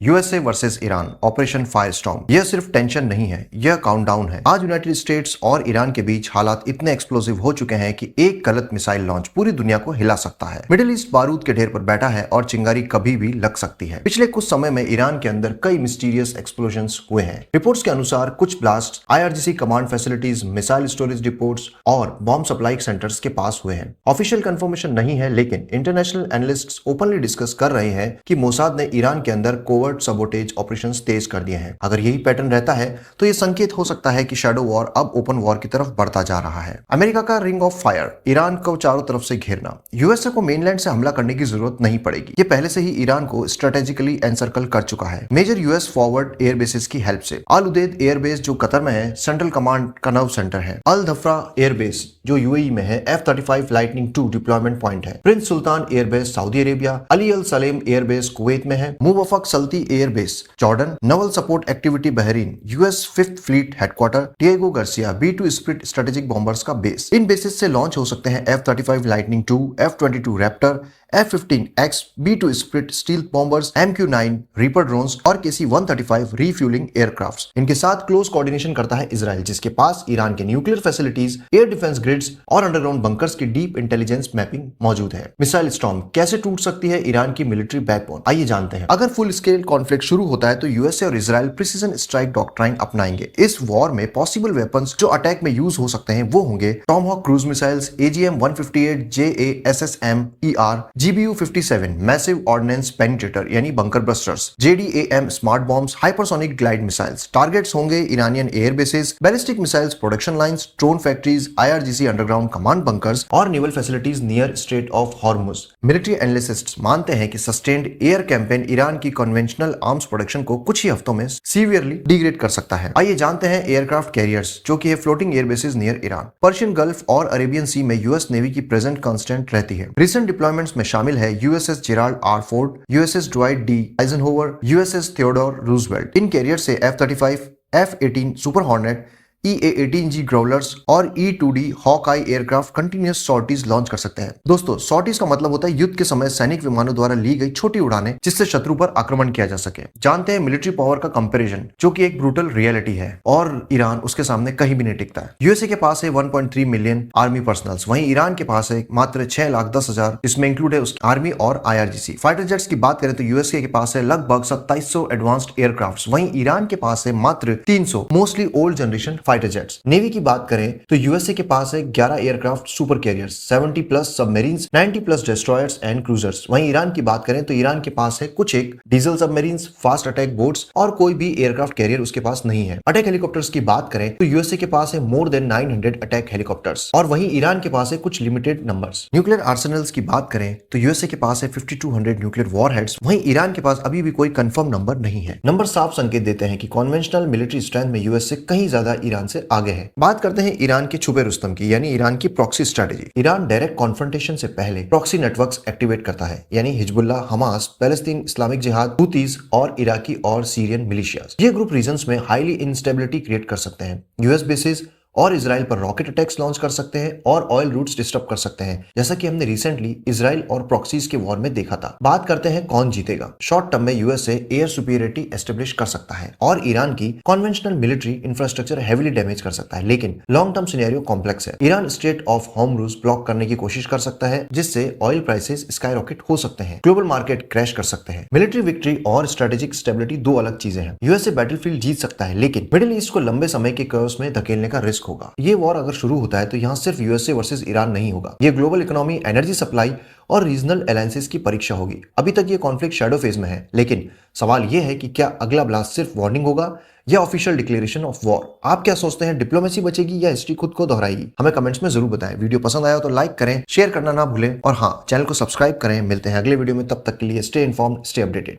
USA versus Iran operation Firestorm. यह सिर्फ tension नहीं है, यह काउंटडाउन है। आज यूनाइटेड स्टेट्स और ईरान के बीच हालात इतने एक्सप्लोसिव हो चुके हैं कि एक गलत मिसाइल लॉन्च पूरी दुनिया को हिला सकता है। मिडिल ईस्ट बारूद के ढेर पर बैठा है और चिंगारी कभी भी लग सकती है। पिछले कुछ समय में ईरान के अंदर कई मिस्टीरियस एक्सप्लोजन्स हुए हैं। रिपोर्ट्स के अनुसार कुछ blast IRGC command facilities, missile storage depots और बॉम्ब सप्लाई सेंटर्स के पास हुए हैं। ऑफिशियल कंफर्मेशन नहीं है, लेकिन इंटरनेशनल एनालिस्ट्स ओपनली डिस्कस कर रहे हैं कि मोसाद ने ईरान के अंदर कोवर्ट सबोटेज ऑपरेशंस तेज कर दिए हैं। अगर यही पैटर्न रहता है तो ये संकेत हो सकता है कि शैडो वॉर अब ओपन वॉर की तरफ बढ़ता जा रहा है। अमेरिका का रिंग ऑफ फायर, ईरान को चारों तरफ से घेरना। यूएसए को मेनलैंड से हमला करने की जरूरत नहीं पड़ेगी। ये पहले से ही ईरान को स्ट्रेटेजिकली एनसर्कल कर चुका है, major US forward air bases की हेल्प से। अल उदेद एयरबेस जो कतर में है, सेंट्रल कमांड का नर्व सेंटर है। अल धफ्रा एयरबेस जो यूएई में है, F-35 लाइटनिंग 2 डिप्लॉयमेंट पॉइंट है। Prince Sultan airbase Saudi Arabia, Ali Al Salem airbase Kuwait में है। Muwaffaq Salti airbase Jordan, naval support activity Bahrain, US 5th fleet headquarter, Diego Garcia B-2 split strategic bombers का base. इन basis से launch हो सकते हैं F-35 Lightning 2, F-22 Raptor, F-15X B-2 split steel bombers, MQ-9 reaper drones और KC-135 refuelling aircrafts. इनके साथ close coordination करता है इजराइल, जिसके पास ईरान के nuclear facilities, air defence grids और अंडरग्राउंड बंकर्स की डीप इंटेलिजेंस मैपिंग मौजूद है। मिसाइल स्टॉर्म कैसे टूट सकती है ईरान की मिलिट्री बैकबोन, आइए जानते हैं। अगर फुल स्केल कॉन्फ्लिक्ट शुरू होता है तो यूएसए और इजराइल प्रिसीजन स्ट्राइक डॉक्ट्राइन अपनाएंगे। इस वॉर में पॉसिबल वेपन्स जो अटैक में यूज हो सकते हैं वो होंगे Tomahawk cruise missiles, AGM-158 JASSM ER, GBU-57 massive ordnance penetrator यानी bunker busters, JDAM smart bombs, hypersonic glide missiles. Targets होंगे Iranian air bases, ballistic missiles production lines, drone factories, IRGC underground command bunkers और naval facilities near strait of Hormuz. Military analysts मानते हैं कि sustained air campaign Iran की conventional arms production को कुछ ही हफ्तों में सीवियरली डिग्रेड कर सकता है। आइए जानते हैं एयरक्राफ्ट कैरियर्स जो कि है floating air bases near Iran. Persian Gulf और अरेबियन सी में यूएस नेवी की प्रेजेंट कांस्टेंट रहती है। रिसेंट डिप्लॉयमेंट्स में शामिल है USS Gerald R. Ford, USS Dwight D. Eisenhower, USS Theodore Roosevelt. इन कैरियर से F-35, F-18 Super Hornet, EA-18G Growlers और E-2D Hawkeye aircraft continuous sorties launch कर सकते हैं। दोस्तों, सॉर्टीज का मतलब होता है युद्ध के समय सैनिक विमानों द्वारा ली गई छोटी उड़ानें जिससे शत्रु पर आक्रमण किया जा सके। जानते हैं मिलिट्री पावर का कंपैरिजन जो कि एक ब्रूटल रियलिटी है और ईरान उसके सामने कहीं भी नहीं टिकता है। यूएसए के पास है 1.3 मिलियन आर्मी पर्सनल्स, वहीं ईरान के पास है मात्र 6,10,000, इसमें इंक्लूड है उसकी आर्मी और IRGC। फाइटर जेट्स की बात करें तो यूएसए के पास है लगभग 2700 एडवांस्ड एयरक्राफ्ट, वहीं ईरान के पास है मात्र 300 mostly old generation fighter jets. Navy की बात करें तो यूएसए के पास है 11 aircraft super carriers, 70 plus submarines, 90 plus destroyers and cruisers. वहीं ईरान की बात करें तो ईरान के पास है कुछ एक diesel submarines, fast attack boats और कोई भी एयरक्राफ्ट कैरियर उसके पास नहीं है। अटैक हेलीकॉप्टर्स की बात करें तो यूएसए के पास है मोर देन 900 अटैक हेलीकॉप्टर्स और वहीं ईरान के पास है कुछ लिमिटेड नंबर्स। न्यूक्लियर आर्सेनल्स की बात करें तो यूएसए के पास है 5200 न्यूक्लियर वॉरहेड्स, वहीं ईरान के पास अभी भी कोई कंफर्म नंबर नहीं है। नंबर साफ संकेत देते हैं कि कन्वेंशनल मिलिट्री स्ट्रेंथ में यूएस से कहीं ज्यादा ईरान से आगे है। बात करते हैं ईरान के छुपे रुस्तम की, यानी ईरान की proxy strategy. Iran direct confrontation से पहले प्रॉक्सी नेटवर्क्स एक्टिवेट करता है, यानी हिजबुल्लाह, हमास, पैलेस्तीन इस्लामिक जिहाद, हुतीज और इराकी और सीरियन मिलिशियाज। ये ग्रुप रीजन्स में हाईली इंस्टेबिलिटी क्रिएट कर सकते हैं। यूएस बेसिस और इजराइल पर रॉकेट अटैक्स लॉन्च कर सकते हैं और ऑयल रूट्स डिस्टर्ब कर सकते हैं, जैसा कि हमने रिसेंटली इजराइल और प्रॉक्सीज के वॉर में देखा था। बात करते हैं कौन जीतेगा। शॉर्ट टर्म में यूएसए एयर सुपीरियरिटी एस्टेब्लिश कर सकता है और ईरान की conventional military infrastructure heavily damage कर सकता है, लेकिन लॉन्ग टर्म सिनेरियो कॉम्प्लेक्स है। Iran straight of Hormuz block करने की कोशिश कर सकता है, जिससे ऑयल प्राइसेस स्काई रॉकेट हो सकते हैं, ग्लोबल मार्केट क्रैश कर सकते हैं। मिलिट्री विक्ट्री और स्ट्रेटेजिक स्टेबिलिटी दो अलग चीजें हैं। यूएसए बैटलफील्ड जीत सकता है, लेकिन मिडिल ईस्ट को लंबे समय के कर्व्स में धकेलने का रिस्क होगा। ये वॉर अगर शुरू होता है तो यहाँ सिर्फ यूएसए वर्सेस ईरान नहीं होगा, ये ग्लोबल इकोनॉमी, एनर्जी सप्लाई और रीजनल अलायंसेस की परीक्षा होगी। अभी तक ये कॉन्फ्लिक्ट शैडो फेज में है, लेकिन सवाल ये है कि क्या अगला ब्लास्ट सिर्फ वार्निंग होगा या ऑफिशियल डिक्लेरेशन ऑफ वॉर। आप क्या सोचते हैं, डिप्लोमेसी बचेगी या हिस्ट्री खुद को दोहराएगी? हमें कमेंट्स में जरूर बताएं। वीडियो पसंद आया तो लाइक करें, शेयर करना ना भूलें और हाँ, चैनल को सब्सक्राइब करें। मिलते हैं अगले वीडियो में, तब तक के लिए स्टे इन्फॉर्म्ड, स्टे अपडेटेड।